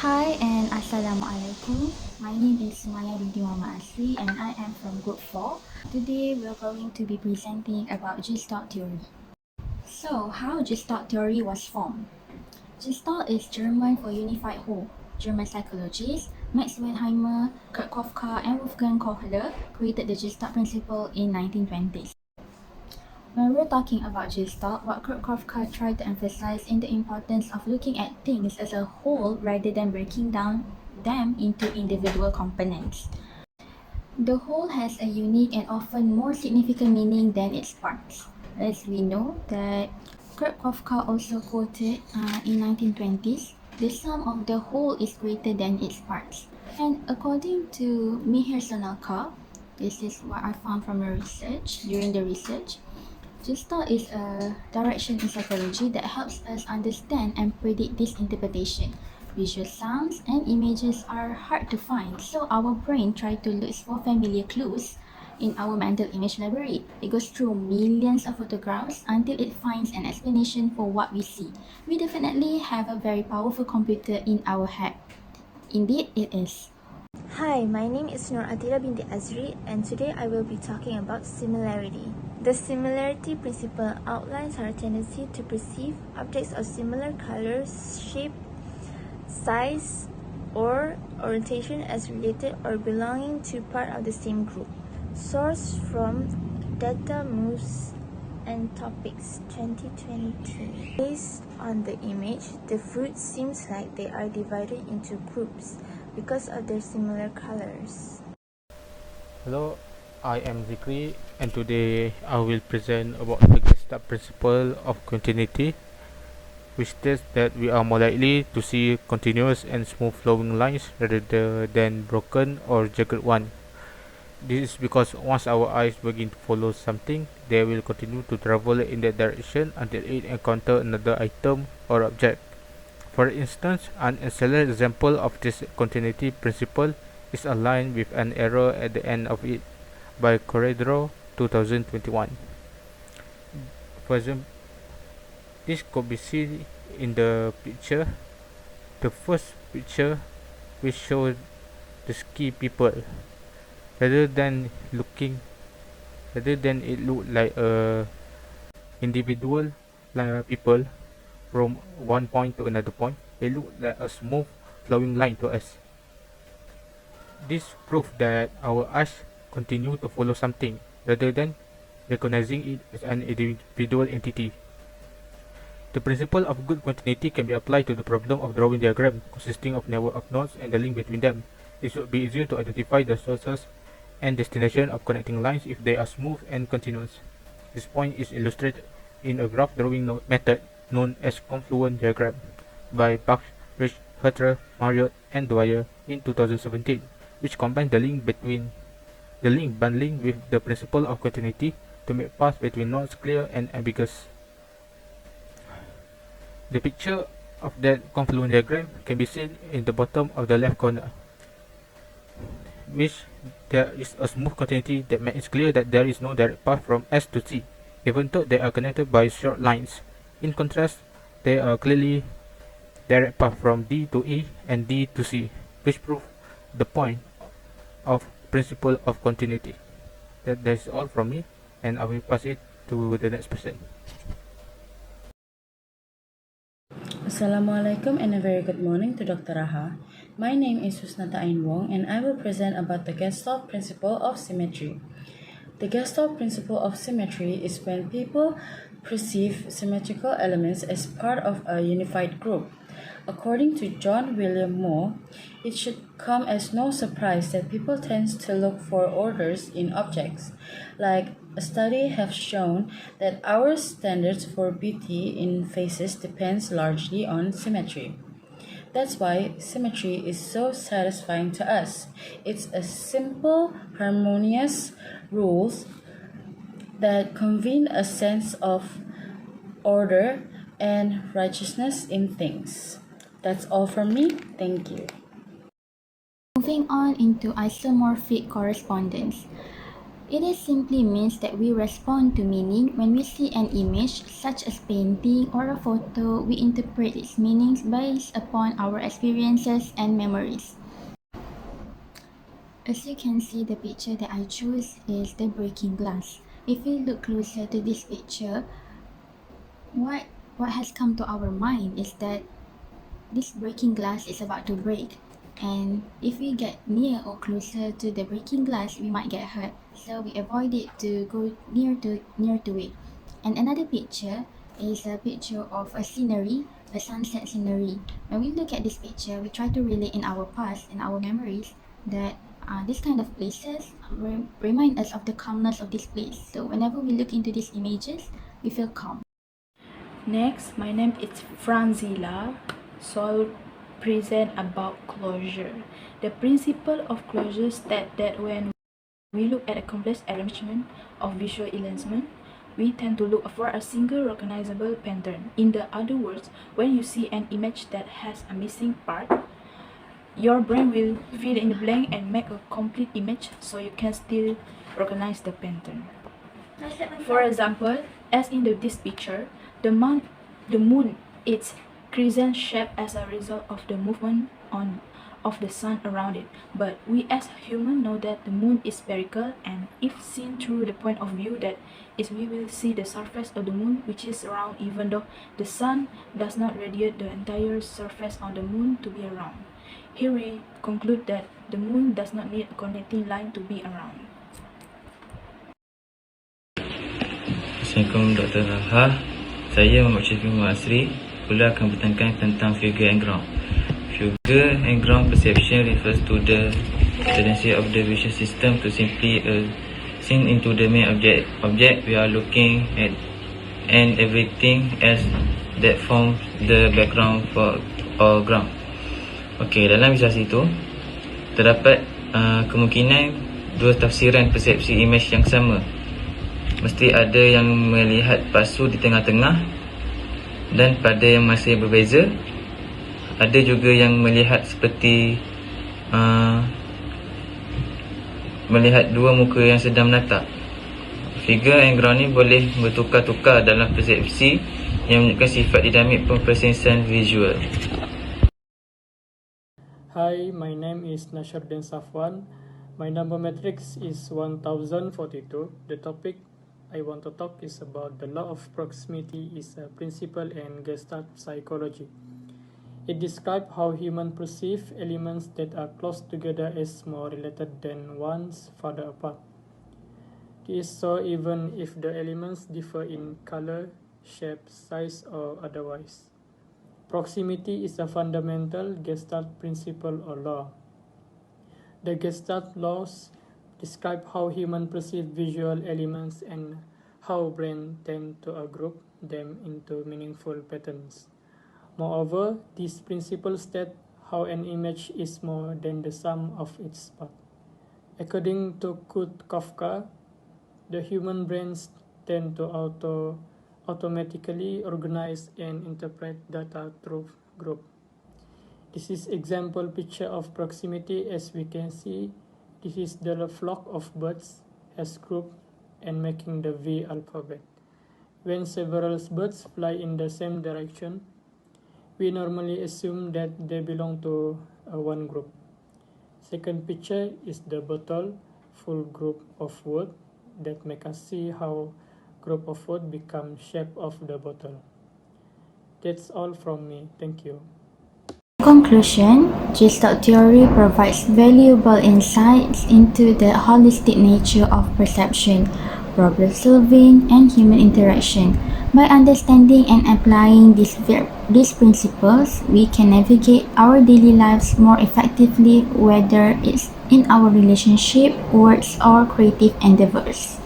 Hi and Assalamualaikum. My name is Sumaya binti Muhammad Asri and I am from Group 4. Today we're going to be presenting about GESTALT theory. So, how GESTALT theory was formed? GESTALT is German for unified whole. German psychologists Max Weinheimer, Kurt Kafka, and Wolfgang Kohler created the GESTALT principle in 1920s. When we're talking about Gestalt, what Kafka tried to emphasize in the importance of looking at things as a whole rather than breaking down them into individual components. The whole has a unique and often more significant meaning than its parts. As we know that Kurt Kafka also quoted in 1920s, the sum of the whole is greater than its parts. And according to Mihir Sanalkar, this is what I found from during the research, Gestalt is a direction in psychology that helps us understand and predict this interpretation. Visual sounds and images are hard to find, so our brain tries to look for familiar clues in our mental image library. It goes through millions of photographs until it finds an explanation for what we see. We definitely have a very powerful computer in our head. Indeed, it is. Hi, my name is Nur Atira binti Azri, and today I will be talking about similarity. The similarity principle outlines our tendency to perceive objects of similar colors, shape, size, or orientation as related or belonging to part of the same group. Source from Data Moves and Topics 2022. Based on the image, the fruit seems like they are divided into groups because of their similar colors. Hello, I am Zikri, and today I will present about the GESTALT principle of continuity, which states that we are more likely to see continuous and smooth flowing lines rather than broken or jagged ones. This is because once our eyes begin to follow something, they will continue to travel in that direction until it encounters another item or object. For instance, an excellent example of this continuity principle is a line with an arrow at the end of it by Corredro 2021. For example, this could be seen in the picture. The first picture which shows the ski people rather than looking rather than it look like a individual like people from one point to another point, it look like a smooth flowing line to us. This proves that our eyes continue to follow something rather than recognizing it as an individual entity. The principle of good continuity can be applied to the problem of drawing diagram consisting of network of nodes and the link between them. It should be easier to identify the sources and destination of connecting lines if they are smooth and continuous. This point is illustrated in a graph drawing method known as confluent diagram by Bach, Rich, Herter, Marriott, and Dwyer in 2017, which combines the link bundling with the principle of continuity to make paths between nodes clear and ambiguous. The picture of that confluent diagram can be seen in the bottom of the left corner, which there is a smooth continuity that makes it clear that there is no direct path from S to C, even though they are connected by short lines. In contrast, there are clearly direct path from D to E and D to C, which prove the point of principle of continuity. That's all from me, and I will pass it to the next person. Assalamualaikum and a very good morning to Dr. Raha. My name is Husnata Ain Wong and I will present about the Gestalt principle of symmetry. The Gestalt principle of symmetry is when people perceive symmetrical elements as part of a unified group. According to John William Moore, it should come as no surprise that people tend to look for orders in objects. Like a study has shown that our standards for beauty in faces depends largely on symmetry. That's why symmetry is so satisfying to us. It's a simple, harmonious rules that convey a sense of order and righteousness in things. That's all from me. Thank you. Moving on into isomorphic correspondence. It is simply means that we respond to meaning when we see an image such as painting or a photo. We interpret its meanings based upon our experiences and memories. As you can see, the picture that I chose is the breaking glass. If we look closer to this picture, what has come to our mind is that this breaking glass is about to break, and if we get near or closer to the breaking glass, we might get hurt, so we avoid it to go near to it. And another picture is a picture of a scenery, a sunset scenery. When we look at this picture, we try to relate in our past and our memories that this kind of places remind us of the calmness of this place. So whenever we look into these images, we feel calm. Next, my name is Franzila, so I'll present about closure. The principle of closure states that when we look at a complex arrangement of visual elements, we tend to look for a single recognizable pattern. In the other words, when you see an image that has a missing part, your brain will fill in the blank and make a complete image so you can still recognize the pattern. For example, as in this picture, the moon is crescent shape as a result of the movement of the sun around it. But we as humans know that the moon is spherical, and if seen through the point of view that is, we will see the surface of the moon, which is round, even though the sun does not radiate the entire surface on the moon to be around. Here we conclude that the moon does not need a connecting line to be around. Assalamualaikum Dr. Raha. Saya Muhammad Syafiq Asri. Pula akan bertanya tentang figure and ground. Figure and ground perception refers to the tendency of the visual system to simply sink into the main object we are looking at, and everything else that forms the background for or ground. Okey, dalam ilustrasi itu terdapat kemungkinan dua tafsiran persepsi image yang sama. Mesti ada yang melihat palsu di tengah-tengah, dan pada yang masih berbeza, ada juga yang melihat seperti melihat dua muka yang sedang menatap. Figure and ground ni boleh bertukar-tukar dalam persepsi yang menunjukkan sifat dinamik pemprosesan visual. Hi, my name is Nasruddin Safwan. My number matrix is 1042. The topic I want to talk is about the law of proximity is a principle in Gestalt psychology. It describes how humans perceive elements that are close together as more related than ones farther apart. This is so even if the elements differ in color, shape, size, or otherwise. Proximity is a fundamental Gestalt principle or law. The Gestalt laws describe how humans perceive visual elements and how brain tend to group them into meaningful patterns. Moreover, these principles state how an image is more than the sum of its parts. According to Kurt Kafka, the human brains tend to automatically organize and interpret data through group. This is example picture of proximity. As we can see, this is the flock of birds as group and making the V alphabet. When several birds fly in the same direction, we normally assume that they belong to one group. Second picture is the bottle, full group of wood that make us see how group of wood become shape of the bottle. That's all from me. Thank you. In conclusion, Gestalt theory provides valuable insights into the holistic nature of perception, problem solving, and human interaction. By understanding and applying these principles, we can navigate our daily lives more effectively, whether it's in our relationship, works, or creative endeavors.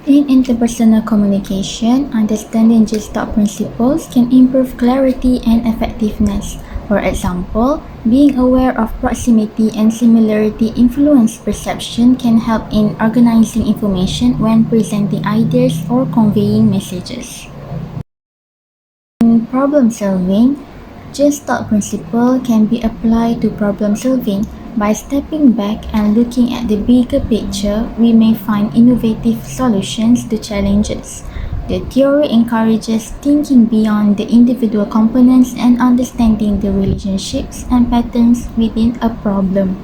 In interpersonal communication, understanding Gestalt principles can improve clarity and effectiveness. For example, being aware of proximity and similarity influence perception can help in organizing information when presenting ideas or conveying messages. In problem solving, Gestalt principle can be applied to problem solving. By stepping back and looking at the bigger picture, we may find innovative solutions to challenges. The theory encourages thinking beyond the individual components and understanding the relationships and patterns within a problem.